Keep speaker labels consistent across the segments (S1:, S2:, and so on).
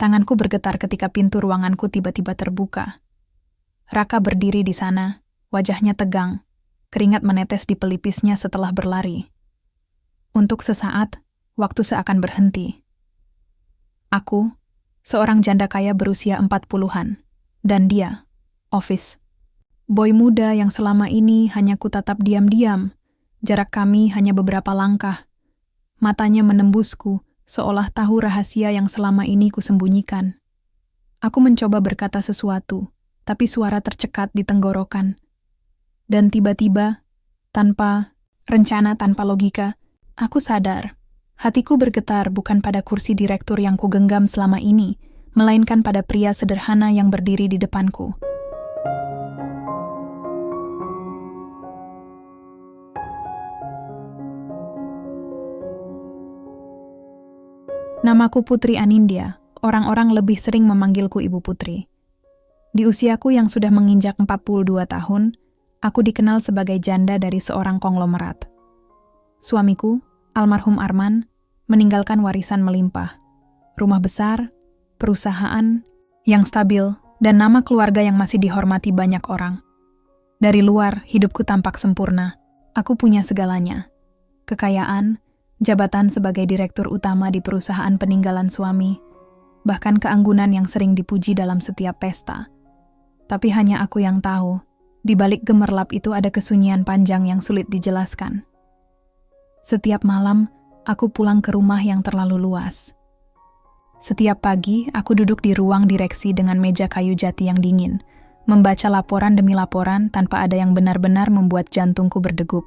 S1: Tanganku bergetar ketika pintu ruanganku tiba-tiba terbuka. Raka berdiri di sana, wajahnya tegang, keringat menetes di pelipisnya setelah berlari. Untuk sesaat, waktu seakan berhenti. Aku, seorang janda kaya berusia 40-an, dan dia, Office. Boy muda yang selama ini hanya kutatap diam-diam, jarak kami hanya beberapa langkah. Matanya menembusku, seolah tahu rahasia yang selama ini kusembunyikan. Aku mencoba berkata sesuatu, tapi suara tercekat di tenggorokan. Dan tiba-tiba, tanpa rencana, tanpa logika, aku sadar. Hatiku bergetar bukan pada kursi direktur yang kugenggam selama ini, melainkan pada pria sederhana yang berdiri di depanku. Namaku Putri Anindya, orang-orang lebih sering memanggilku Ibu Putri. Di usiaku yang sudah menginjak 42 tahun, aku dikenal sebagai janda dari seorang konglomerat. Suamiku, almarhum Arman, meninggalkan warisan melimpah, rumah besar, perusahaan yang stabil, dan nama keluarga yang masih dihormati banyak orang. Dari luar, hidupku tampak sempurna. Aku punya segalanya. Kekayaan, jabatan sebagai direktur utama di perusahaan peninggalan suami, bahkan keanggunan yang sering dipuji dalam setiap pesta. Tapi hanya aku yang tahu, di balik gemerlap itu ada kesunyian panjang yang sulit dijelaskan. Setiap malam, aku pulang ke rumah yang terlalu luas. Setiap pagi, aku duduk di ruang direksi dengan meja kayu jati yang dingin, membaca laporan demi laporan tanpa ada yang benar-benar membuat jantungku berdegup.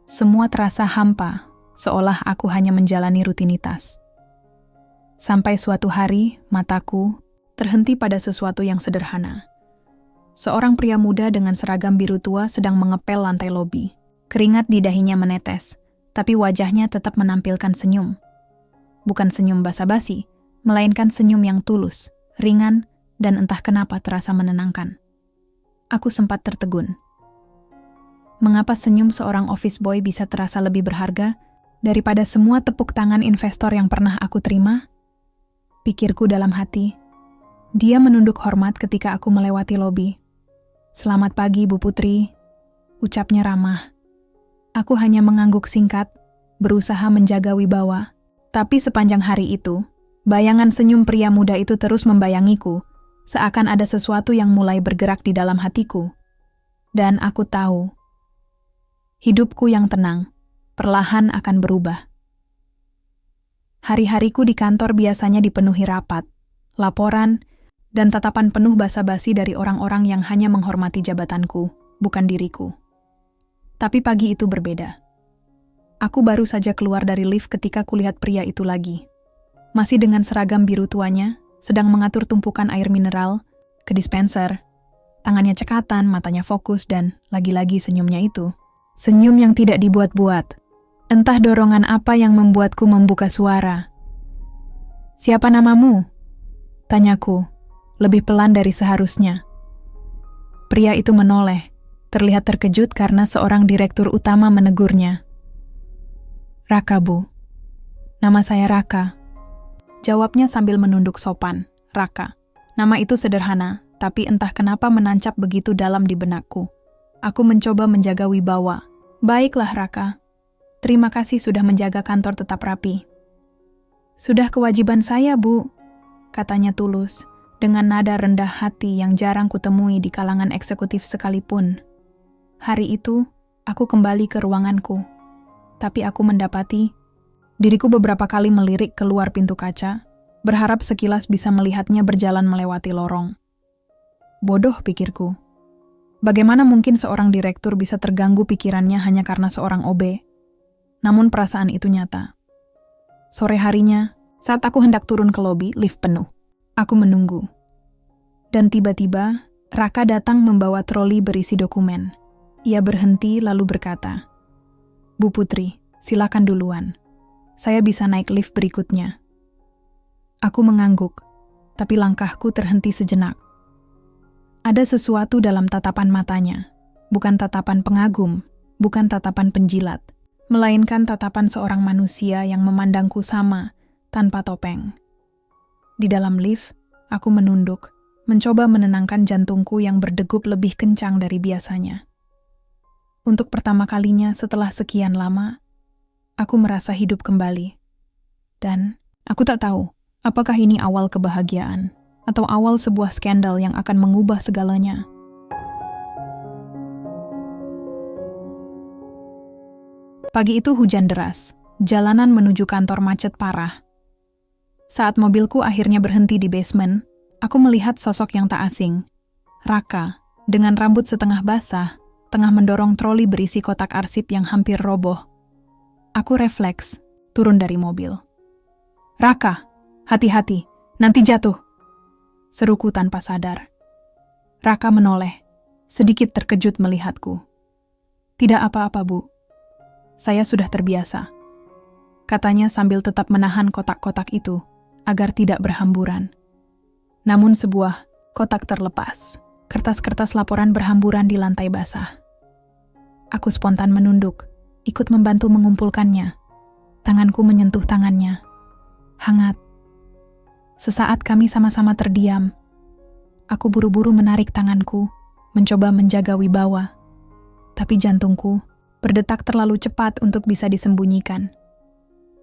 S1: Semua terasa hampa, seolah aku hanya menjalani rutinitas. Sampai suatu hari, mataku terhenti pada sesuatu yang sederhana. Seorang pria muda dengan seragam biru tua sedang mengepel lantai lobi. Keringat di dahinya menetes, tapi wajahnya tetap menampilkan senyum. Bukan senyum basa-basi, melainkan senyum yang tulus, ringan, dan entah kenapa terasa menenangkan. Aku sempat tertegun. Mengapa senyum seorang office boy bisa terasa lebih berharga daripada semua tepuk tangan investor yang pernah aku terima? Pikirku dalam hati. Dia menunduk hormat ketika aku melewati lobi. "Selamat pagi, Bu Putri," ucapnya ramah. Aku hanya mengangguk singkat, berusaha menjaga wibawa. Tapi sepanjang hari itu, bayangan senyum pria muda itu terus membayangiku, seakan ada sesuatu yang mulai bergerak di dalam hatiku. Dan aku tahu, hidupku yang tenang, perlahan akan berubah. Hari-hariku di kantor biasanya dipenuhi rapat, laporan, dan tatapan penuh basa-basi dari orang-orang yang hanya menghormati jabatanku, bukan diriku. Tapi pagi itu berbeda. Aku baru saja keluar dari lift ketika kulihat pria itu lagi. Masih dengan seragam biru tuanya, sedang mengatur tumpukan air mineral ke dispenser. Tangannya cekatan, matanya fokus, dan lagi-lagi senyumnya itu. Senyum yang tidak dibuat-buat. Entah dorongan apa yang membuatku membuka suara. "Siapa namamu?" tanyaku, lebih pelan dari seharusnya. Pria itu menoleh, terlihat terkejut karena seorang direktur utama menegurnya. "Raka, Bu. Nama saya Raka." Jawabnya sambil menunduk sopan. Raka. Nama itu sederhana, tapi entah kenapa menancap begitu dalam di benakku. Aku mencoba menjaga wibawa. "Baiklah, Raka. Terima kasih sudah menjaga kantor tetap rapi." "Sudah kewajiban saya, Bu," katanya tulus, dengan nada rendah hati yang jarang kutemui di kalangan eksekutif sekalipun. Hari itu, aku kembali ke ruanganku. Tapi aku mendapati, diriku beberapa kali melirik keluar pintu kaca, berharap sekilas bisa melihatnya berjalan melewati lorong. Bodoh, pikirku. Bagaimana mungkin seorang direktur bisa terganggu pikirannya hanya karena seorang OB? Namun perasaan itu nyata. Sore harinya, saat aku hendak turun ke lobi, lift penuh. Aku menunggu. Dan tiba-tiba, Raka datang membawa troli berisi dokumen. Ia berhenti lalu berkata, "Bu Putri, silakan duluan. Saya bisa naik lift berikutnya." Aku mengangguk, tapi langkahku terhenti sejenak. Ada sesuatu dalam tatapan matanya, bukan tatapan pengagum, bukan tatapan penjilat, melainkan tatapan seorang manusia yang memandangku sama, tanpa topeng. Di dalam lift, aku menunduk, mencoba menenangkan jantungku yang berdegup lebih kencang dari biasanya. Untuk pertama kalinya setelah sekian lama, aku merasa hidup kembali. Dan aku tak tahu apakah ini awal kebahagiaan atau awal sebuah skandal yang akan mengubah segalanya. Pagi itu hujan deras, jalanan menuju kantor macet parah. Saat mobilku akhirnya berhenti di basement, aku melihat sosok yang tak asing. Raka, dengan rambut setengah basah, tengah mendorong troli berisi kotak arsip yang hampir roboh. Aku refleks, turun dari mobil. "Raka, hati-hati, nanti jatuh!" Seruku tanpa sadar. Raka menoleh, sedikit terkejut melihatku. "Tidak apa-apa, Bu. Saya sudah terbiasa," katanya sambil tetap menahan kotak-kotak itu agar tidak berhamburan. Namun sebuah kotak terlepas. Kertas-kertas laporan berhamburan di lantai basah. Aku spontan menunduk, ikut membantu mengumpulkannya. Tanganku menyentuh tangannya. Hangat. Sesaat kami sama-sama terdiam. Aku buru-buru menarik tanganku, mencoba menjaga wibawa. Tapi jantungku berdetak terlalu cepat untuk bisa disembunyikan.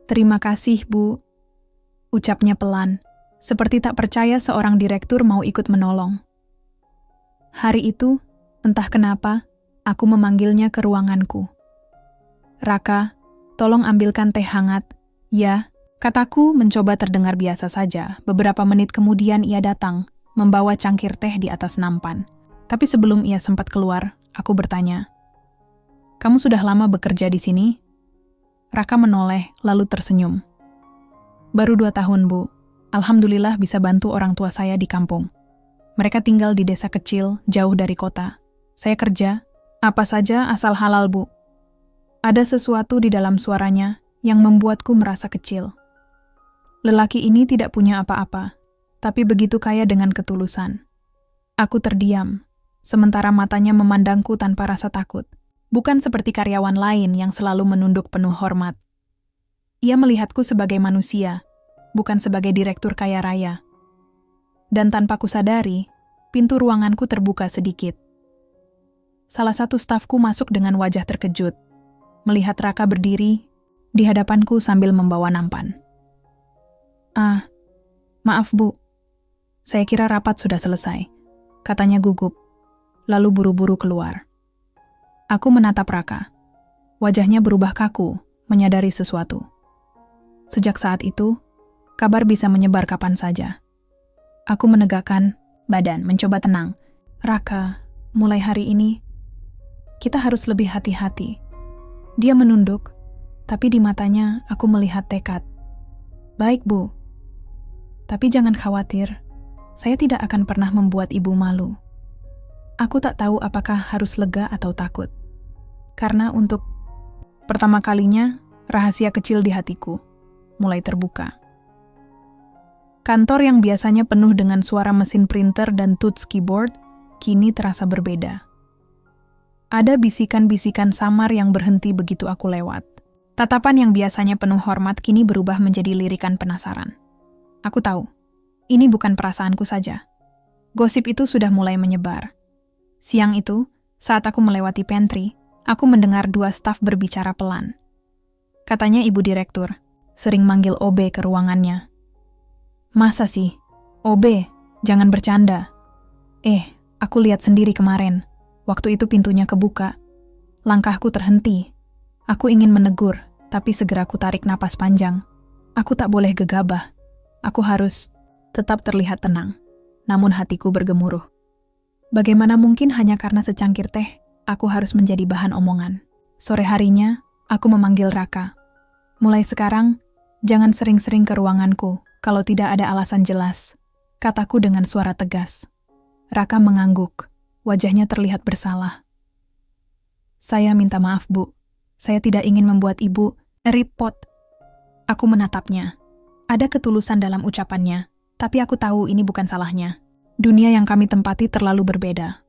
S1: "Terima kasih, Bu," ucapnya pelan, seperti tak percaya seorang direktur mau ikut menolong. Hari itu, entah kenapa, aku memanggilnya ke ruanganku. "Raka, tolong ambilkan teh hangat." "Ya," kataku mencoba terdengar biasa saja. Beberapa menit kemudian ia datang, membawa cangkir teh di atas nampan. Tapi sebelum ia sempat keluar, aku bertanya, "Kamu sudah lama bekerja di sini?" Raka menoleh, lalu tersenyum. "Baru 2 tahun, Bu. Alhamdulillah bisa bantu orang tua saya di kampung. Mereka tinggal di desa kecil, jauh dari kota. Saya kerja, apa saja asal halal, Bu." Ada sesuatu di dalam suaranya yang membuatku merasa kecil. Lelaki ini tidak punya apa-apa, tapi begitu kaya dengan ketulusan. Aku terdiam, sementara matanya memandangku tanpa rasa takut. Bukan seperti karyawan lain yang selalu menunduk penuh hormat. Ia melihatku sebagai manusia, bukan sebagai direktur kaya raya. Dan tanpa kusadari, pintu ruanganku terbuka sedikit. Salah satu stafku masuk dengan wajah terkejut, melihat Raka berdiri di hadapanku sambil membawa nampan. Maaf, Bu. Saya kira rapat sudah selesai," katanya gugup, lalu buru-buru keluar. Aku menatap Raka. Wajahnya berubah kaku, menyadari sesuatu. Sejak saat itu, kabar bisa menyebar kapan saja. Aku menegakkan badan, mencoba tenang. "Raka, mulai hari ini, kita harus lebih hati-hati." Dia menunduk, tapi di matanya aku melihat tekad. "Baik, Bu. Tapi jangan khawatir, saya tidak akan pernah membuat Ibu malu." Aku tak tahu apakah harus lega atau takut. Karena untuk pertama kalinya, rahasia kecil di hatiku mulai terbuka. Kantor yang biasanya penuh dengan suara mesin printer dan touch keyboard, kini terasa berbeda. Ada bisikan-bisikan samar yang berhenti begitu aku lewat. Tatapan yang biasanya penuh hormat kini berubah menjadi lirikan penasaran. Aku tahu, ini bukan perasaanku saja. Gosip itu sudah mulai menyebar. Siang itu, saat aku melewati pantry, aku mendengar 2 staf berbicara pelan. Katanya ibu direktur, sering manggil OB ke ruangannya. "Masa sih? OB, jangan bercanda." Aku lihat sendiri kemarin. Waktu itu pintunya kebuka. Langkahku terhenti. Aku ingin menegur, tapi segera ku tarik napas panjang. Aku tak boleh gegabah. Aku harus tetap terlihat tenang. Namun hatiku bergemuruh. Bagaimana mungkin hanya karena secangkir teh, aku harus menjadi bahan omongan. Sore harinya, aku memanggil Raka. "Mulai sekarang, jangan sering-sering ke ruanganku kalau tidak ada alasan jelas," kataku dengan suara tegas. Raka mengangguk, wajahnya terlihat bersalah. "Saya minta maaf, Bu. Saya tidak ingin membuat Ibu repot." Aku menatapnya. Ada ketulusan dalam ucapannya, tapi aku tahu ini bukan salahnya. Dunia yang kami tempati terlalu berbeda.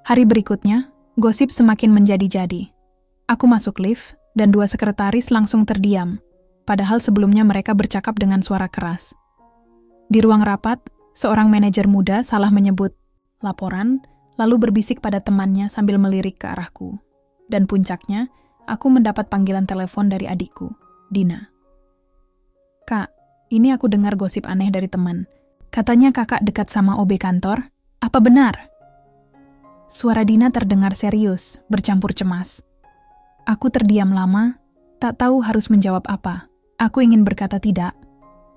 S1: Hari berikutnya, gosip semakin menjadi-jadi. Aku masuk lift, dan 2 sekretaris langsung terdiam. Padahal sebelumnya mereka bercakap dengan suara keras. Di ruang rapat, seorang manajer muda salah menyebut laporan, lalu berbisik pada temannya sambil melirik ke arahku. Dan puncaknya, aku mendapat panggilan telepon dari adikku, Dina. "Kak, ini aku dengar gosip aneh dari teman. Katanya kakak dekat sama OB kantor. Apa benar?" Suara Dina terdengar serius, bercampur cemas. Aku terdiam lama, tak tahu harus menjawab apa. Aku ingin berkata tidak,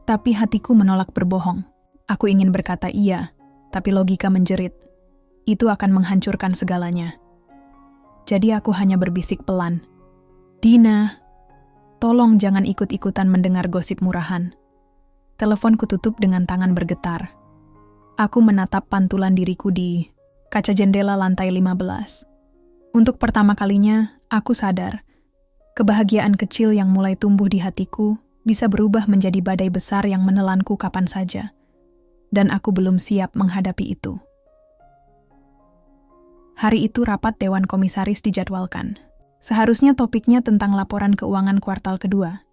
S1: tapi hatiku menolak berbohong. Aku ingin berkata iya, tapi logika menjerit. Itu akan menghancurkan segalanya. Jadi aku hanya berbisik pelan. "Dina, tolong jangan ikut-ikutan mendengar gosip murahan." Telepon kututup dengan tangan bergetar. Aku menatap pantulan diriku di kaca jendela lantai 15. Untuk pertama kalinya, aku sadar, kebahagiaan kecil yang mulai tumbuh di hatiku bisa berubah menjadi badai besar yang menelanku kapan saja. Dan aku belum siap menghadapi itu. Hari itu rapat Dewan Komisaris dijadwalkan. Seharusnya topiknya tentang laporan keuangan kuartal kedua.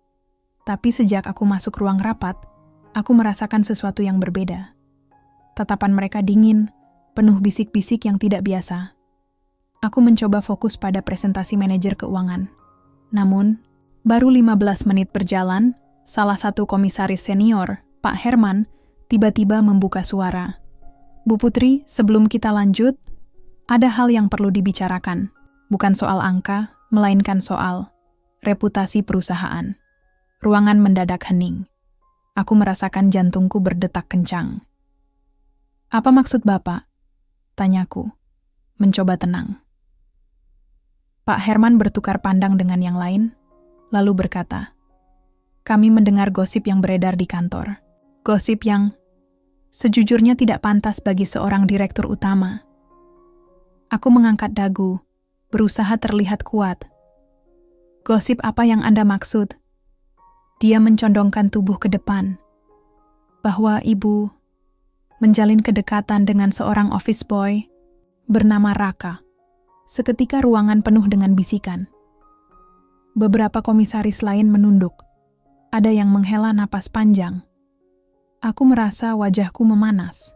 S1: Tapi sejak aku masuk ruang rapat, aku merasakan sesuatu yang berbeda. Tatapan mereka dingin, penuh bisik-bisik yang tidak biasa. Aku mencoba fokus pada presentasi manajer keuangan. Namun, baru 15 menit berjalan, salah satu komisaris senior, Pak Herman, tiba-tiba membuka suara. "Bu Putri, sebelum kita lanjut, ada hal yang perlu dibicarakan. Bukan soal angka, melainkan soal reputasi perusahaan." Ruangan mendadak hening. Aku merasakan jantungku berdetak kencang. "Apa maksud Bapak?" tanyaku, mencoba tenang. Pak Herman bertukar pandang dengan yang lain, lalu berkata, "Kami mendengar gosip yang beredar di kantor. Gosip yang sejujurnya tidak pantas bagi seorang direktur utama." Aku mengangkat dagu, berusaha terlihat kuat. "Gosip apa yang Anda maksud?" Dia mencondongkan tubuh ke depan. "Bahwa Ibu menjalin kedekatan dengan seorang office boy bernama Raka." Seketika ruangan penuh dengan bisikan. Beberapa komisaris lain menunduk. Ada yang menghela napas panjang. Aku merasa wajahku memanas.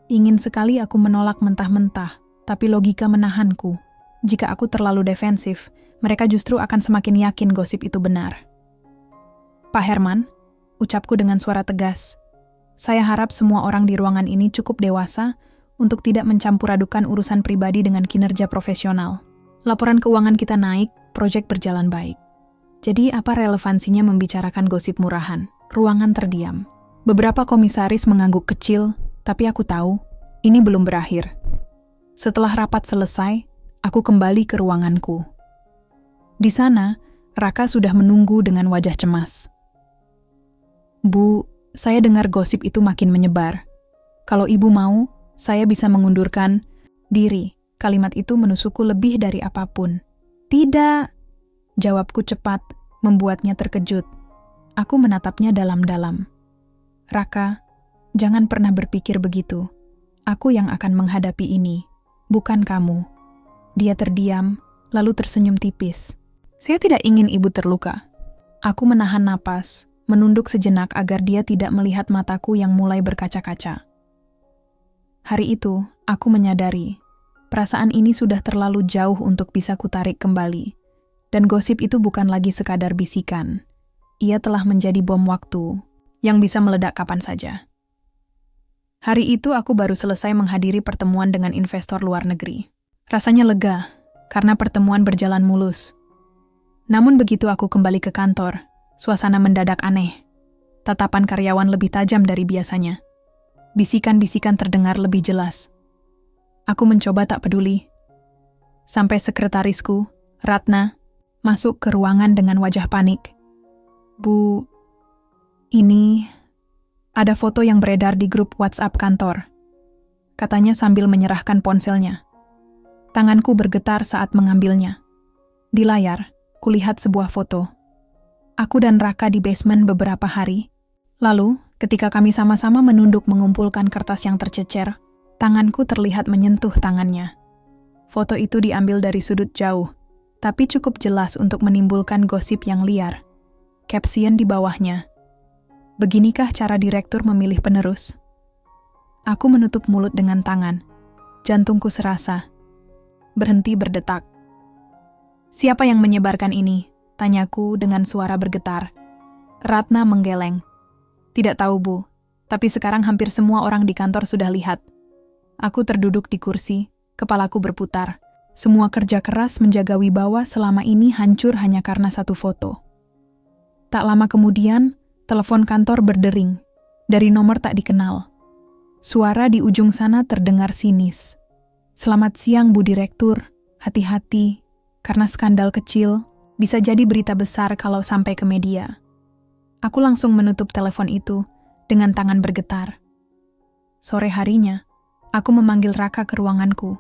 S1: Ingin sekali aku menolak mentah-mentah, tapi logika menahanku. Jika aku terlalu defensif, mereka justru akan semakin yakin gosip itu benar. "Pak Herman," ucapku dengan suara tegas, "saya harap semua orang di ruangan ini cukup dewasa untuk tidak mencampur-adukan urusan pribadi dengan kinerja profesional. Laporan keuangan kita naik, proyek berjalan baik. Jadi apa relevansinya membicarakan gosip murahan?" Ruangan terdiam. Beberapa komisaris mengangguk kecil, tapi aku tahu, ini belum berakhir. Setelah rapat selesai, aku kembali ke ruanganku. Di sana, Raka sudah menunggu dengan wajah cemas. "Bu, saya dengar gosip itu makin menyebar. Kalau Ibu mau, saya bisa mengundurkan diri." Kalimat itu menusukku lebih dari apapun. "Tidak," jawabku cepat, membuatnya terkejut. Aku menatapnya dalam-dalam. "Raka, jangan pernah berpikir begitu. Aku yang akan menghadapi ini, bukan kamu." Dia terdiam, lalu tersenyum tipis. "Saya tidak ingin Ibu terluka." Aku menahan napas, menunduk sejenak agar dia tidak melihat mataku yang mulai berkaca-kaca. Hari itu, aku menyadari, perasaan ini sudah terlalu jauh untuk bisa kutarik kembali. Dan gosip itu bukan lagi sekadar bisikan. Ia telah menjadi bom waktu yang bisa meledak kapan saja. Hari itu aku baru selesai menghadiri pertemuan dengan investor luar negeri. Rasanya lega, karena pertemuan berjalan mulus. Namun begitu aku kembali ke kantor, suasana mendadak aneh. Tatapan karyawan lebih tajam dari biasanya. Bisikan-bisikan terdengar lebih jelas. Aku mencoba tak peduli. Sampai sekretarisku, Ratna, masuk ke ruangan dengan wajah panik. "Bu, ini ada foto yang beredar di grup WhatsApp kantor," katanya sambil menyerahkan ponselnya. Tanganku bergetar saat mengambilnya. Di layar, kulihat sebuah foto. Aku dan Raka di basement beberapa hari. Lalu, ketika kami sama-sama menunduk mengumpulkan kertas yang tercecer, tanganku terlihat menyentuh tangannya. Foto itu diambil dari sudut jauh, tapi cukup jelas untuk menimbulkan gosip yang liar. Caption di bawahnya, Beginikah cara direktur memilih penerus? Aku menutup mulut dengan tangan. Jantungku serasa berhenti berdetak. Siapa yang menyebarkan ini? Tanyaku dengan suara bergetar. Ratna menggeleng. Tidak tahu, Bu. Tapi sekarang hampir semua orang di kantor sudah lihat. Aku terduduk di kursi, kepalaku berputar. Semua kerja keras menjaga wibawa selama ini hancur hanya karena satu foto. Tak lama kemudian, telepon kantor berdering. Dari nomor tak dikenal. Suara di ujung sana terdengar sinis. Selamat siang, Bu Direktur. Hati-hati, karena skandal kecil bisa jadi berita besar kalau sampai ke media. Aku langsung menutup telepon itu dengan tangan bergetar. Sore harinya, aku memanggil Raka ke ruanganku.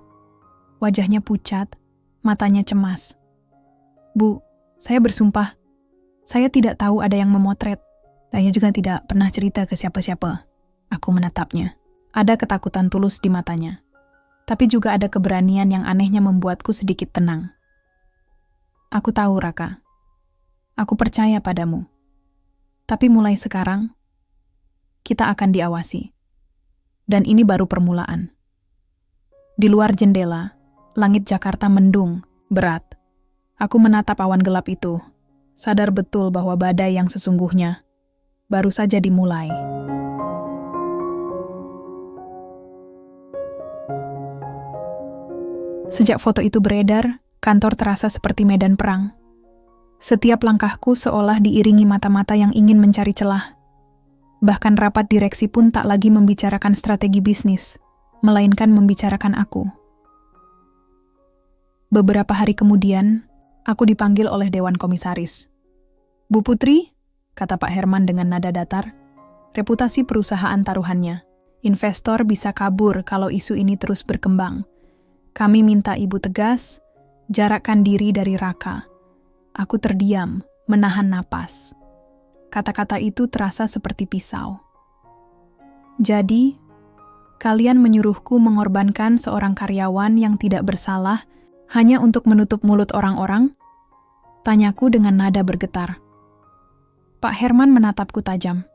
S1: Wajahnya pucat, matanya cemas. Bu, saya bersumpah, saya tidak tahu ada yang memotret. Saya juga tidak pernah cerita ke siapa-siapa. Aku menatapnya. Ada ketakutan tulus di matanya. Tapi juga ada keberanian yang anehnya membuatku sedikit tenang. Aku tahu, Raka. Aku percaya padamu. Tapi mulai sekarang, kita akan diawasi. Dan ini baru permulaan. Di luar jendela, langit Jakarta mendung, berat. Aku menatap awan gelap itu, sadar betul bahwa badai yang sesungguhnya baru saja dimulai. Sejak foto itu beredar, kantor terasa seperti medan perang. Setiap langkahku seolah diiringi mata-mata yang ingin mencari celah. Bahkan rapat direksi pun tak lagi membicarakan strategi bisnis, melainkan membicarakan aku. Beberapa hari kemudian, aku dipanggil oleh Dewan Komisaris. Bu Putri, kata Pak Herman dengan nada datar, reputasi perusahaan taruhannya. Investor bisa kabur kalau isu ini terus berkembang. Kami minta Ibu tegas, jarakkan diri dari Raka. Aku terdiam, menahan napas. Kata-kata itu terasa seperti pisau. Jadi, kalian menyuruhku mengorbankan seorang karyawan yang tidak bersalah hanya untuk menutup mulut orang-orang? Tanyaku dengan nada bergetar. Pak Herman menatapku tajam.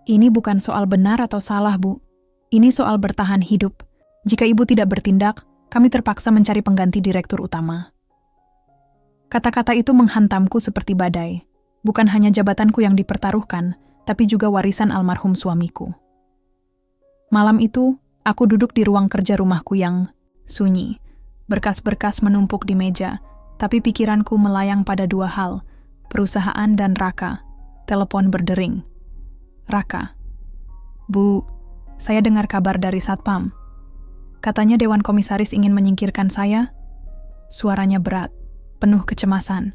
S1: Ini bukan soal benar atau salah, Bu. Ini soal bertahan hidup. Jika Ibu tidak bertindak, kami terpaksa mencari pengganti direktur utama. Kata-kata itu menghantamku seperti badai. Bukan hanya jabatanku yang dipertaruhkan, tapi juga warisan almarhum suamiku. Malam itu, aku duduk di ruang kerja rumahku yang sunyi. Berkas-berkas menumpuk di meja, tapi pikiranku melayang pada dua hal, perusahaan dan Raka. Telepon berdering. Raka. Bu, saya dengar kabar dari Satpam. Katanya Dewan Komisaris ingin menyingkirkan saya. Suaranya berat, penuh kecemasan.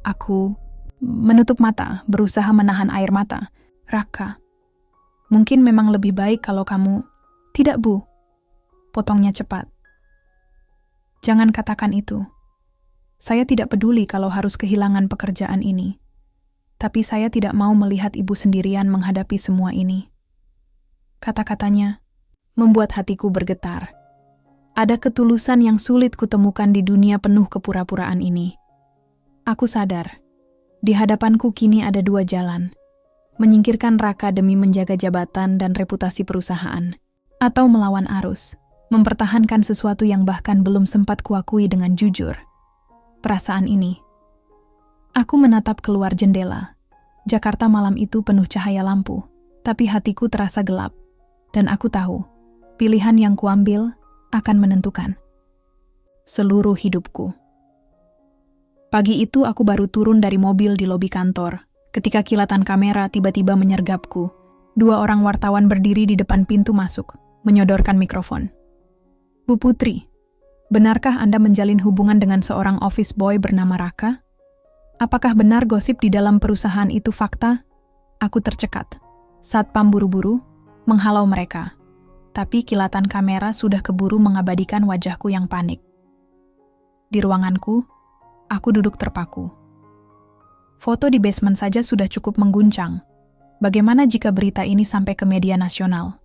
S1: Aku menutup mata, berusaha menahan air mata. Raka, mungkin memang lebih baik kalau kamu... Tidak, Bu. Potongnya cepat. Jangan katakan itu. Saya tidak peduli kalau harus kehilangan pekerjaan ini. Tapi saya tidak mau melihat Ibu sendirian menghadapi semua ini. Kata-katanya membuat hatiku bergetar. Ada ketulusan yang sulit kutemukan di dunia penuh kepura-puraan ini. Aku sadar, di hadapanku kini ada dua jalan. Menyingkirkan Raka demi menjaga jabatan dan reputasi perusahaan, atau melawan arus, mempertahankan sesuatu yang bahkan belum sempat kuakui dengan jujur. Perasaan ini. Aku menatap keluar jendela. Jakarta malam itu penuh cahaya lampu, tapi hatiku terasa gelap. Dan aku tahu, pilihan yang kuambil akan menentukan seluruh hidupku. Pagi itu aku baru turun dari mobil di lobi kantor, ketika kilatan kamera tiba-tiba menyergapku. Dua orang wartawan berdiri di depan pintu masuk, menyodorkan mikrofon. Bu Putri, benarkah Anda menjalin hubungan dengan seorang office boy bernama Raka? Apakah benar gosip di dalam perusahaan itu fakta? Aku tercekat. Satpam buru-buru menghalau mereka. Tapi kilatan kamera sudah keburu mengabadikan wajahku yang panik. Di ruanganku, aku duduk terpaku. Foto di basement saja sudah cukup mengguncang. Bagaimana jika berita ini sampai ke media nasional?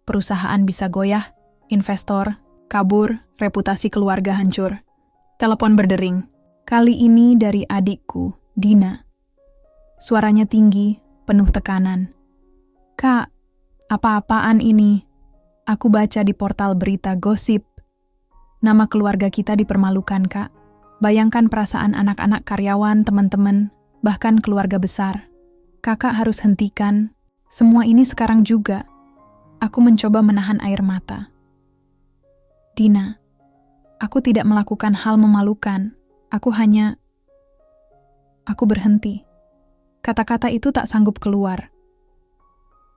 S1: Perusahaan bisa goyah, investor kabur, reputasi keluarga hancur. Telepon berdering. Kali ini dari adikku, Dina. Suaranya tinggi, penuh tekanan. "Kak, apa-apaan ini? Aku baca di portal berita gosip. Nama keluarga kita dipermalukan, Kak. Bayangkan perasaan anak-anak karyawan, teman-teman, bahkan keluarga besar. Kakak harus hentikan semua ini sekarang juga." Aku mencoba menahan air mata. "Dina, aku tidak melakukan hal memalukan. Aku berhenti. Kata-kata itu tak sanggup keluar.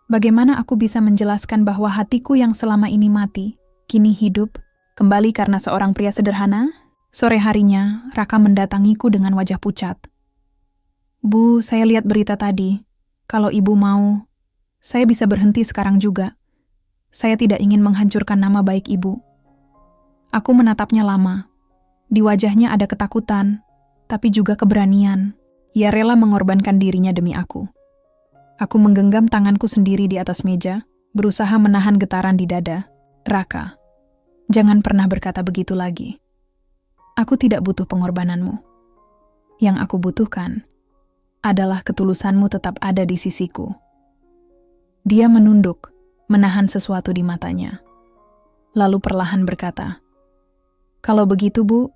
S1: Bagaimana aku bisa menjelaskan bahwa hatiku yang selama ini mati, kini hidup, kembali karena seorang pria sederhana? Sore harinya, Raka mendatangiku dengan wajah pucat. "Bu, saya lihat berita tadi. Kalau ibu mau, saya bisa berhenti sekarang juga. Saya tidak ingin menghancurkan nama baik ibu." Aku menatapnya lama. Di wajahnya ada ketakutan, tapi juga keberanian. Ia rela mengorbankan dirinya demi aku. Aku menggenggam tanganku sendiri di atas meja, berusaha menahan getaran di dada. "Raka, jangan pernah berkata begitu lagi. Aku tidak butuh pengorbananmu. Yang aku butuhkan adalah ketulusanmu tetap ada di sisiku." Dia menunduk, menahan sesuatu di matanya. Lalu perlahan berkata, "Kalau begitu, Bu,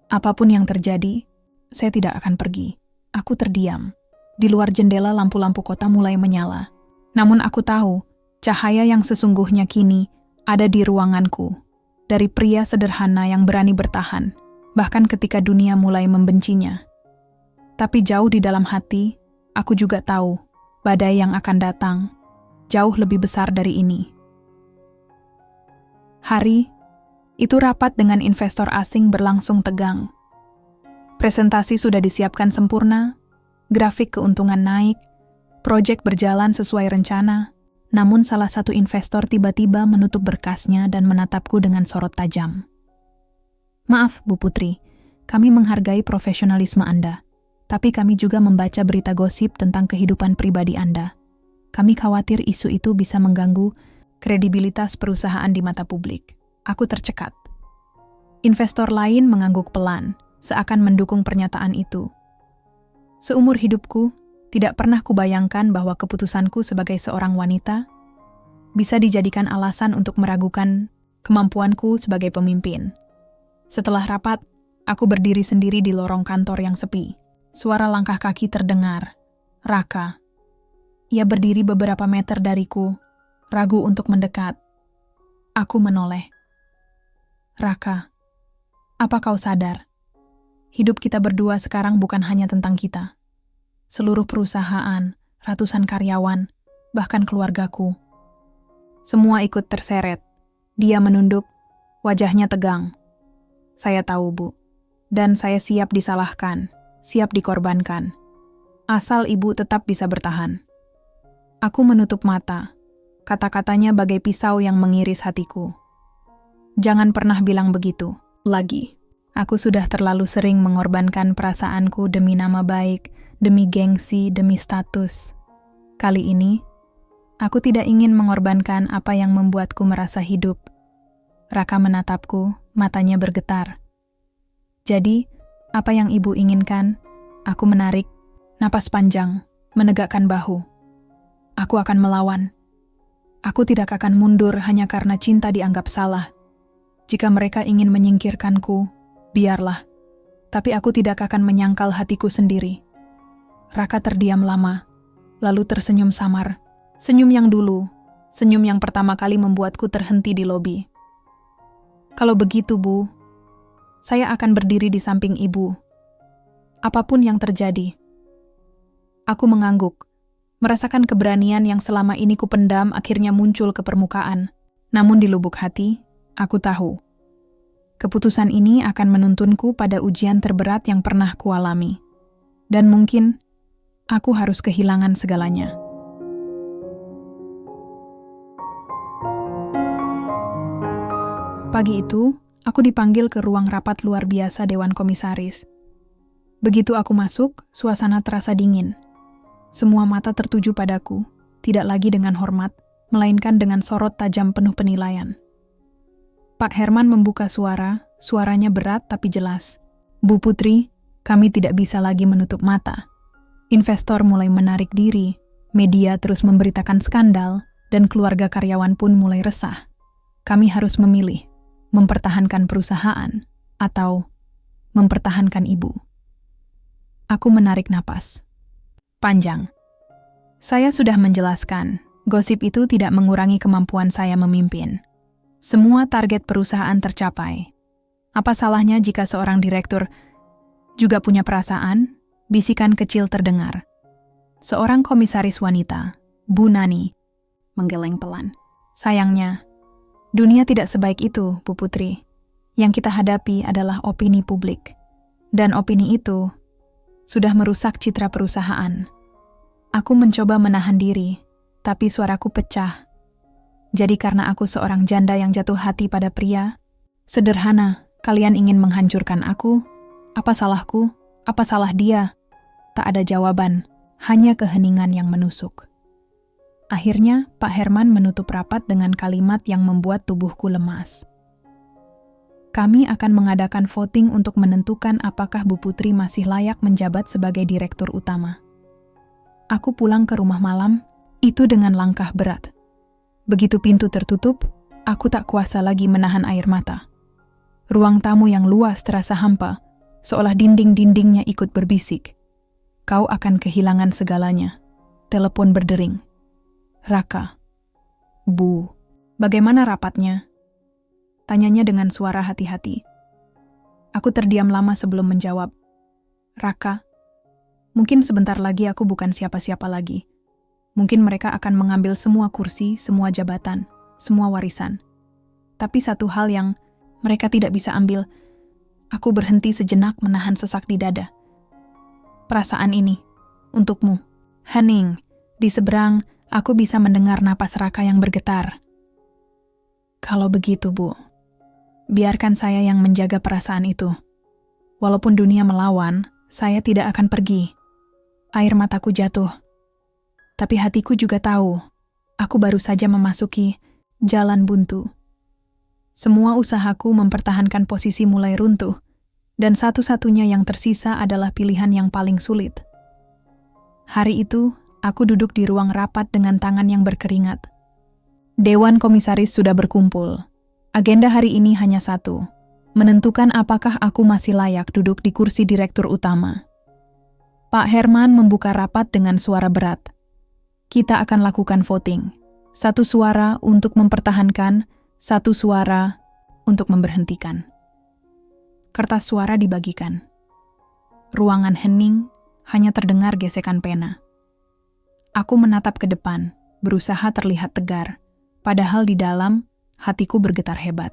S1: apapun yang terjadi, saya tidak akan pergi." Aku terdiam. Di luar jendela lampu-lampu kota mulai menyala. Namun aku tahu, cahaya yang sesungguhnya kini ada di ruanganku. Dari pria sederhana yang berani bertahan, bahkan ketika dunia mulai membencinya. Tapi jauh di dalam hati, aku juga tahu, badai yang akan datang, jauh lebih besar dari ini. Hari itu rapat dengan investor asing berlangsung tegang. Presentasi sudah disiapkan sempurna, grafik keuntungan naik, proyek berjalan sesuai rencana, namun salah satu investor tiba-tiba menutup berkasnya dan menatapku dengan sorot tajam. "Maaf, Bu Putri, kami menghargai profesionalisme Anda, tapi kami juga membaca berita gosip tentang kehidupan pribadi Anda. Kami khawatir isu itu bisa mengganggu kredibilitas perusahaan di mata publik." Aku tercekat. Investor lain mengangguk pelan, seakan mendukung pernyataan itu. Seumur hidupku, tidak pernah kubayangkan bahwa keputusanku sebagai seorang wanita bisa dijadikan alasan untuk meragukan kemampuanku sebagai pemimpin. Setelah rapat, aku berdiri sendiri di lorong kantor yang sepi. Suara langkah kaki terdengar. Raka. Ia berdiri beberapa meter dariku, ragu untuk mendekat. Aku menoleh. "Raka, apa kau sadar? Hidup kita berdua sekarang bukan hanya tentang kita. Seluruh perusahaan, ratusan karyawan, bahkan keluargaku. Semua ikut terseret." Dia menunduk, wajahnya tegang. "Saya tahu, Bu. Dan saya siap disalahkan, siap dikorbankan. Asal ibu tetap bisa bertahan." Aku menutup mata. Kata-katanya bagai pisau yang mengiris hatiku. "Jangan pernah bilang begitu lagi. Aku sudah terlalu sering mengorbankan perasaanku demi nama baik, demi gengsi, demi status. Kali ini, aku tidak ingin mengorbankan apa yang membuatku merasa hidup." Raka menatapku, matanya bergetar. "Jadi, apa yang ibu inginkan?" Aku menarik napas panjang, menegakkan bahu. "Aku akan melawan. Aku tidak akan mundur hanya karena cinta dianggap salah. Jika mereka ingin menyingkirkanku, biarlah. Tapi aku tidak akan menyangkal hatiku sendiri." Raka terdiam lama, lalu tersenyum samar. Senyum yang dulu, senyum yang pertama kali membuatku terhenti di lobi. "Kalau begitu, Bu, saya akan berdiri di samping ibu. Apapun yang terjadi." Aku mengangguk, merasakan keberanian yang selama ini kupendam akhirnya muncul ke permukaan. Namun di lubuk hati, aku tahu, keputusan ini akan menuntunku pada ujian terberat yang pernah kualami. Dan mungkin, aku harus kehilangan segalanya. Pagi itu, aku dipanggil ke ruang rapat luar biasa Dewan Komisaris. Begitu aku masuk, suasana terasa dingin. Semua mata tertuju padaku, tidak lagi dengan hormat, melainkan dengan sorot tajam penuh penilaian. Pak Herman membuka suaranya berat tapi jelas. "Bu Putri, kami tidak bisa lagi menutup mata. Investor mulai menarik diri, media terus memberitakan skandal, dan keluarga karyawan pun mulai resah. Kami harus memilih, mempertahankan perusahaan atau mempertahankan ibu. Aku menarik napas panjang. Saya sudah menjelaskan, gosip itu tidak mengurangi kemampuan saya memimpin. Semua target perusahaan tercapai. Apa salahnya jika seorang direktur juga punya perasaan? Bisikan kecil terdengar. Seorang komisaris wanita, Bu Nani, menggeleng pelan. Sayangnya, dunia tidak sebaik itu, Bu Putri. Yang kita hadapi adalah opini publik. Dan opini itu sudah merusak citra perusahaan. Aku mencoba menahan diri, tapi suaraku pecah. Jadi karena aku seorang janda yang jatuh hati pada pria, sederhana, kalian ingin menghancurkan aku? Apa salahku? Apa salah dia? Tak ada jawaban, hanya keheningan yang menusuk. Akhirnya, Pak Herman menutup rapat dengan kalimat yang membuat tubuhku lemas. Kami akan mengadakan voting untuk menentukan apakah Bu Putri masih layak menjabat sebagai direktur utama. Aku pulang ke rumah malam, itu dengan langkah berat. Begitu pintu tertutup, aku tak kuasa lagi menahan air mata. Ruang tamu yang luas terasa hampa, seolah dinding-dindingnya ikut berbisik. Kau akan kehilangan segalanya. Telepon berdering. Raka. Bu, bagaimana rapatnya? Tanyanya dengan suara hati-hati. Aku terdiam lama sebelum menjawab. Raka, mungkin sebentar lagi aku bukan siapa-siapa lagi. Mungkin mereka akan mengambil semua kursi, semua jabatan, semua warisan. Tapi satu hal yang mereka tidak bisa ambil, aku berhenti sejenak menahan sesak di dada. Perasaan ini, untukmu. Hening, di seberang, aku bisa mendengar napas Raka yang bergetar. Kalau begitu, Bu, biarkan saya yang menjaga perasaan itu. Walaupun dunia melawan, saya tidak akan pergi. Air mataku jatuh. Tapi hatiku juga tahu, aku baru saja memasuki jalan buntu. Semua usahaku mempertahankan posisi mulai runtuh, dan satu-satunya yang tersisa adalah pilihan yang paling sulit. Hari itu, aku duduk di ruang rapat dengan tangan yang berkeringat. Dewan komisaris sudah berkumpul. Agenda hari ini hanya satu, menentukan apakah aku masih layak duduk di kursi direktur utama. Pak Herman membuka rapat dengan suara berat. Kita akan lakukan voting. 1 suara untuk mempertahankan, 1 suara untuk memberhentikan. Kertas suara dibagikan. Ruangan hening, hanya terdengar gesekan pena. Aku menatap ke depan, berusaha terlihat tegar, padahal di dalam, hatiku bergetar hebat.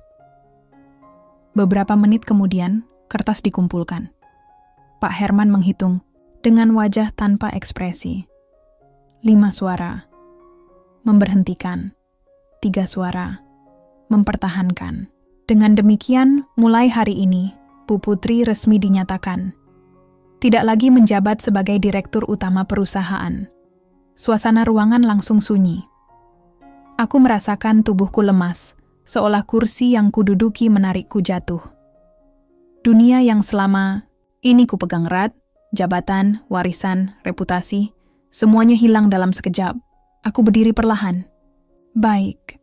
S1: Beberapa menit kemudian, kertas dikumpulkan. Pak Herman menghitung, dengan wajah tanpa ekspresi. 5 suara. Memberhentikan. 3 suara. Mempertahankan. Dengan demikian, mulai hari ini, Bu Putri resmi dinyatakan. Tidak lagi menjabat sebagai direktur utama perusahaan. Suasana ruangan langsung sunyi. Aku merasakan tubuhku lemas, seolah kursi yang kududuki menarikku jatuh. Dunia yang selama ini ku pegang erat, jabatan, warisan, reputasi, semuanya hilang dalam sekejap. Aku berdiri perlahan. Baik,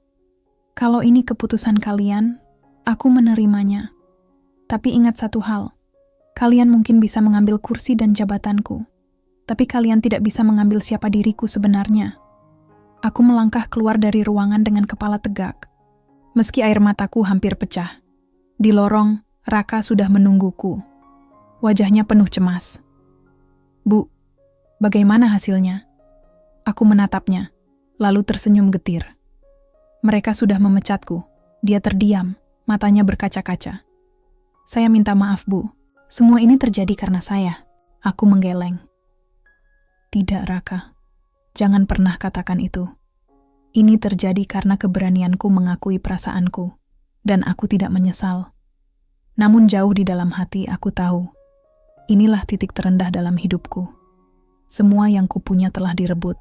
S1: kalau ini keputusan kalian, aku menerimanya. Tapi ingat satu hal, kalian mungkin bisa mengambil kursi dan jabatanku, tapi kalian tidak bisa mengambil siapa diriku sebenarnya. Aku melangkah keluar dari ruangan dengan kepala tegak. Meski air mataku hampir pecah. Di lorong, Raka sudah menungguku. Wajahnya penuh cemas. Bu, bagaimana hasilnya? Aku menatapnya, lalu tersenyum getir. Mereka sudah memecatku. Dia terdiam, matanya berkaca-kaca. Saya minta maaf, Bu. Semua ini terjadi karena saya. Aku menggeleng. Tidak, Raka. Jangan pernah katakan itu. Ini terjadi karena keberanianku mengakui perasaanku, dan aku tidak menyesal. Namun jauh di dalam hati aku tahu, inilah titik terendah dalam hidupku. Semua yang kupunya telah direbut.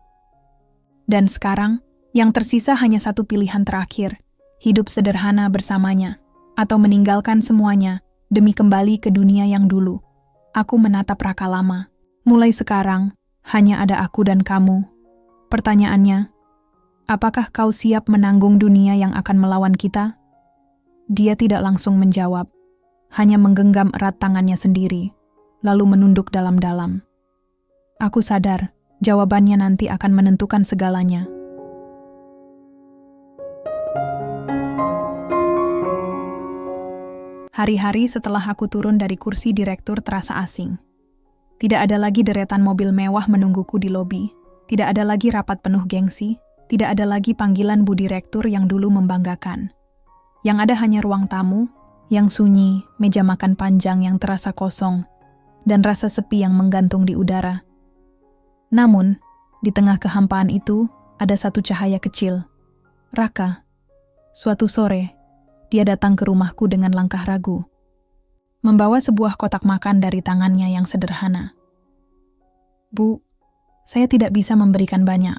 S1: Dan sekarang, yang tersisa hanya satu pilihan terakhir, hidup sederhana bersamanya, atau meninggalkan semuanya, demi kembali ke dunia yang dulu. Aku menatap Raka lama. Mulai sekarang, Hanya ada aku dan kamu. Pertanyaannya, apakah kau siap menanggung dunia yang akan melawan kita? Dia tidak langsung menjawab, hanya menggenggam erat tangannya sendiri, lalu menunduk dalam-dalam. Aku sadar, jawabannya nanti akan menentukan segalanya. Hari-hari setelah aku turun dari kursi direktur terasa asing. Tidak ada lagi deretan mobil mewah menungguku di lobi. Tidak ada lagi rapat penuh gengsi. Tidak ada lagi panggilan Bu Direktur yang dulu membanggakan. Yang ada hanya ruang tamu, yang sunyi, meja makan panjang yang terasa kosong, dan rasa sepi yang menggantung di udara. Namun, di tengah kehampaan itu, ada satu cahaya kecil. Raka. Suatu sore, dia datang ke rumahku dengan langkah ragu. Membawa sebuah kotak makan dari tangannya yang sederhana. Bu, saya tidak bisa memberikan banyak,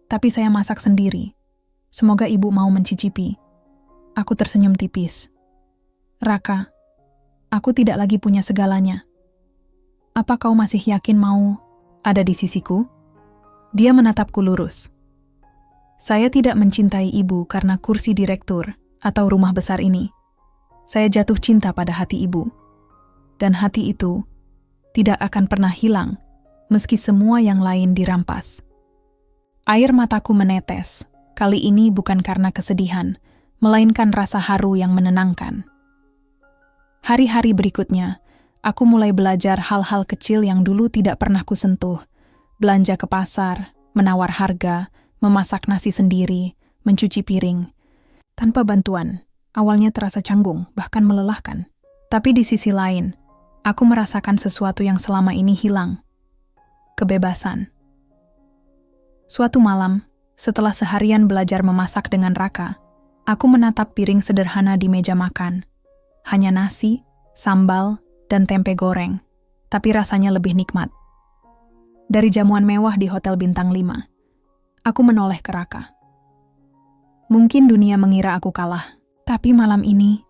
S1: tapi saya masak sendiri. Semoga ibu mau mencicipi. Aku tersenyum tipis. Raka, aku tidak lagi punya segalanya. Apa kau masih yakin mau ada di sisiku? Dia menatapku lurus. Saya tidak mencintai ibu karena kursi direktur atau rumah besar ini. Saya jatuh cinta pada hati ibu. Dan hati itu tidak akan pernah hilang meski semua yang lain dirampas. Air mataku menetes. Kali ini bukan karena kesedihan, melainkan rasa haru yang menenangkan. Hari-hari berikutnya, aku mulai belajar hal-hal kecil yang dulu tidak pernah kusentuh. Belanja ke pasar, menawar harga, memasak nasi sendiri, mencuci piring. Tanpa bantuan, awalnya terasa canggung, bahkan melelahkan. Tapi di sisi lain, aku merasakan sesuatu yang selama ini hilang. Kebebasan. Suatu malam, setelah seharian belajar memasak dengan Raka, aku menatap piring sederhana di meja makan. Hanya nasi, sambal, dan tempe goreng, tapi rasanya lebih nikmat. Dari jamuan mewah di Hotel Bintang 5, aku menoleh ke Raka. Mungkin dunia mengira aku kalah, tapi malam ini,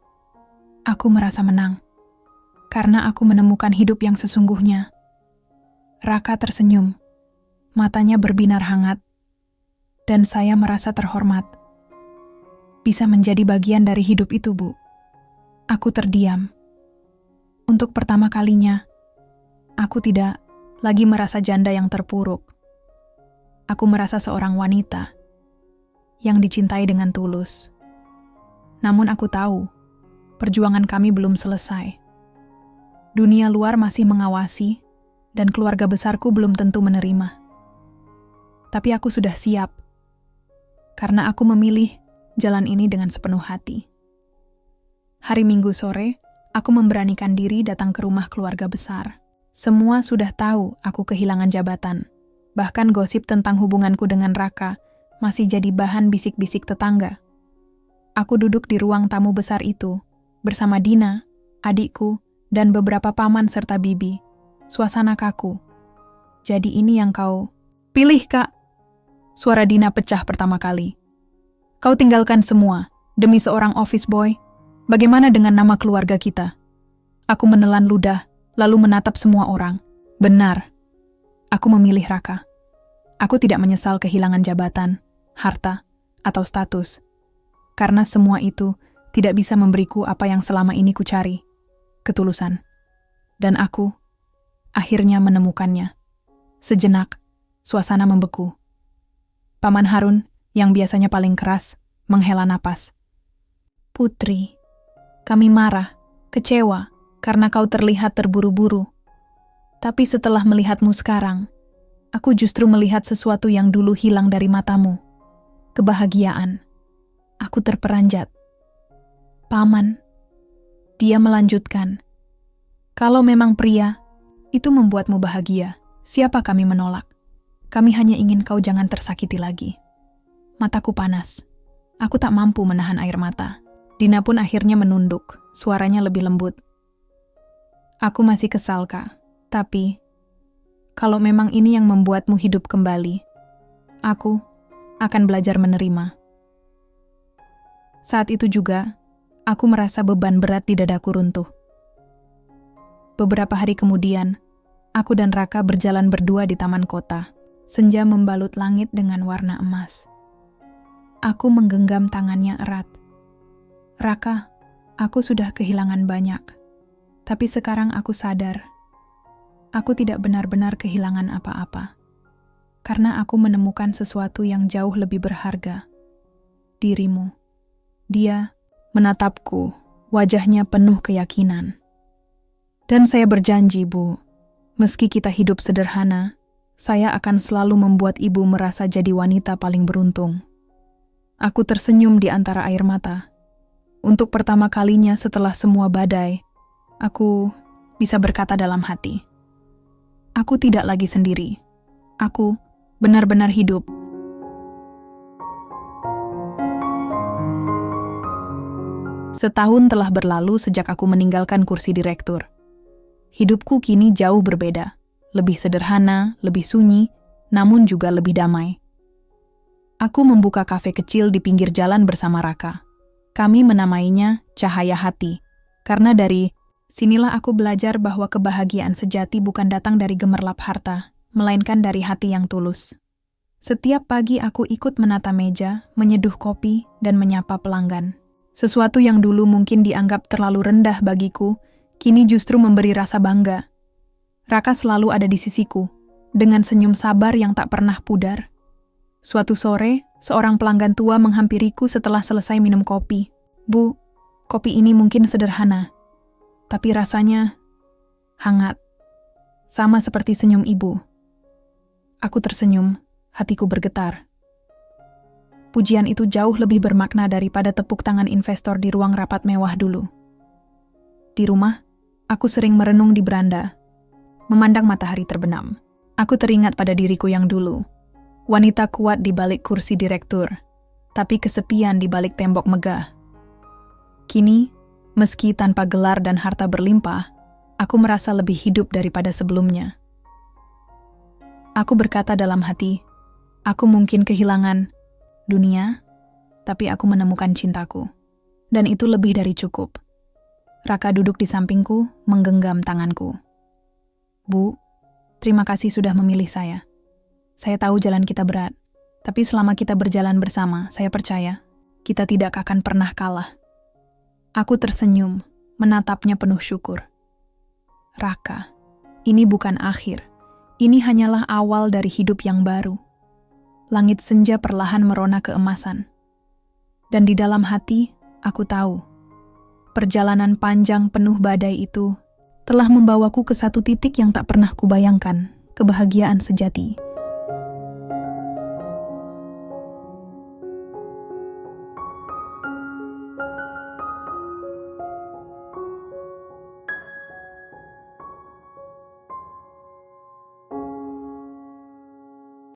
S1: aku merasa menang. Karena aku menemukan hidup yang sesungguhnya. Raka tersenyum, matanya berbinar hangat, dan saya merasa terhormat. Bisa menjadi bagian dari hidup itu, Bu. Aku terdiam. Untuk pertama kalinya, aku tidak lagi merasa janda yang terpuruk. Aku merasa seorang wanita yang dicintai dengan tulus. Namun aku tahu, perjuangan kami belum selesai. Dunia luar masih mengawasi, dan keluarga besarku belum tentu menerima. Tapi aku sudah siap, karena aku memilih jalan ini dengan sepenuh hati. Hari Minggu sore, aku memberanikan diri datang ke rumah keluarga besar. Semua sudah tahu aku kehilangan jabatan. Bahkan gosip tentang hubunganku dengan Raka masih jadi bahan bisik-bisik tetangga. Aku duduk di ruang tamu besar itu, bersama Dina, adikku, dan beberapa paman serta bibi. Suasana kaku. Jadi ini yang kau pilih, Kak? Suara Dina pecah pertama kali. Kau tinggalkan semua, demi seorang office boy? Bagaimana dengan nama keluarga kita? Aku menelan ludah, lalu menatap semua orang. Benar, aku memilih Raka. Aku tidak menyesal kehilangan jabatan, harta, atau status. Karena semua itu tidak bisa memberiku apa yang selama ini kucari, ketulusan. Dan aku akhirnya menemukannya. Sejenak, suasana membeku. Paman Harun, yang biasanya paling keras, menghela napas. Putri, kami marah, kecewa, karena kau terlihat terburu-buru. Tapi setelah melihatmu sekarang, aku justru melihat sesuatu yang dulu hilang dari matamu. Kebahagiaan. Aku terperanjat. Paman, dia melanjutkan. Kalau memang pria, itu membuatmu bahagia. Siapa kami menolak? Kami hanya ingin kau jangan tersakiti lagi. Mataku panas. Aku tak mampu menahan air mata. Dina pun akhirnya menunduk, suaranya lebih lembut. Aku masih kesal, Kak. Tapi, kalau memang ini yang membuatmu hidup kembali, aku akan belajar menerima. Saat itu juga, aku merasa beban berat di dadaku runtuh. Beberapa hari kemudian, Aku dan Raka berjalan berdua di taman kota. Senja membalut langit dengan warna emas. Aku menggenggam tangannya erat. Raka, aku sudah kehilangan banyak. Tapi sekarang aku sadar. Aku tidak benar-benar kehilangan apa-apa. Karena aku menemukan sesuatu yang jauh lebih berharga. Dirimu. Dia menatapku, wajahnya penuh keyakinan. Dan saya berjanji, Bu, meski kita hidup sederhana, saya akan selalu membuat ibu merasa jadi wanita paling beruntung. Aku tersenyum di antara air mata. Untuk pertama kalinya setelah semua badai, aku bisa berkata dalam hati, aku tidak lagi sendiri. Aku benar-benar hidup. Setahun telah berlalu sejak aku meninggalkan kursi direktur. Hidupku kini jauh berbeda, lebih sederhana, lebih sunyi, namun juga lebih damai. Aku membuka kafe kecil di pinggir jalan bersama Raka. Kami menamainya Cahaya Hati, karena dari sinilah aku belajar bahwa kebahagiaan sejati bukan datang dari gemerlap harta, melainkan dari hati yang tulus. Setiap pagi aku ikut menata meja, menyeduh kopi, dan menyapa pelanggan. Sesuatu yang dulu mungkin dianggap terlalu rendah bagiku, kini justru memberi rasa bangga. Raka selalu ada di sisiku, dengan senyum sabar yang tak pernah pudar. Suatu sore, seorang pelanggan tua menghampiriku setelah selesai minum kopi. Bu, kopi ini mungkin sederhana, tapi rasanya hangat, sama seperti senyum ibu. Aku tersenyum, hatiku bergetar. Pujian itu jauh lebih bermakna daripada tepuk tangan investor di ruang rapat mewah dulu. Di rumah, aku sering merenung di beranda, memandang matahari terbenam. Aku teringat pada diriku yang dulu, wanita kuat di balik kursi direktur, tapi kesepian di balik tembok megah. Kini, meski tanpa gelar dan harta berlimpah, aku merasa lebih hidup daripada sebelumnya. Aku berkata dalam hati, aku mungkin kehilangan dunia, tapi aku menemukan cintaku. Dan itu lebih dari cukup. Raka duduk di sampingku, menggenggam tanganku. Bu, terima kasih sudah memilih saya. Saya tahu jalan kita berat, tapi selama kita berjalan bersama, saya percaya kita tidak akan pernah kalah. Aku tersenyum, menatapnya penuh syukur. Raka, ini bukan akhir. Ini hanyalah awal dari hidup yang baru. Langit senja perlahan merona keemasan. Dan di dalam hati, aku tahu, perjalanan panjang penuh badai itu telah membawaku ke satu titik yang tak pernah kubayangkan, kebahagiaan sejati.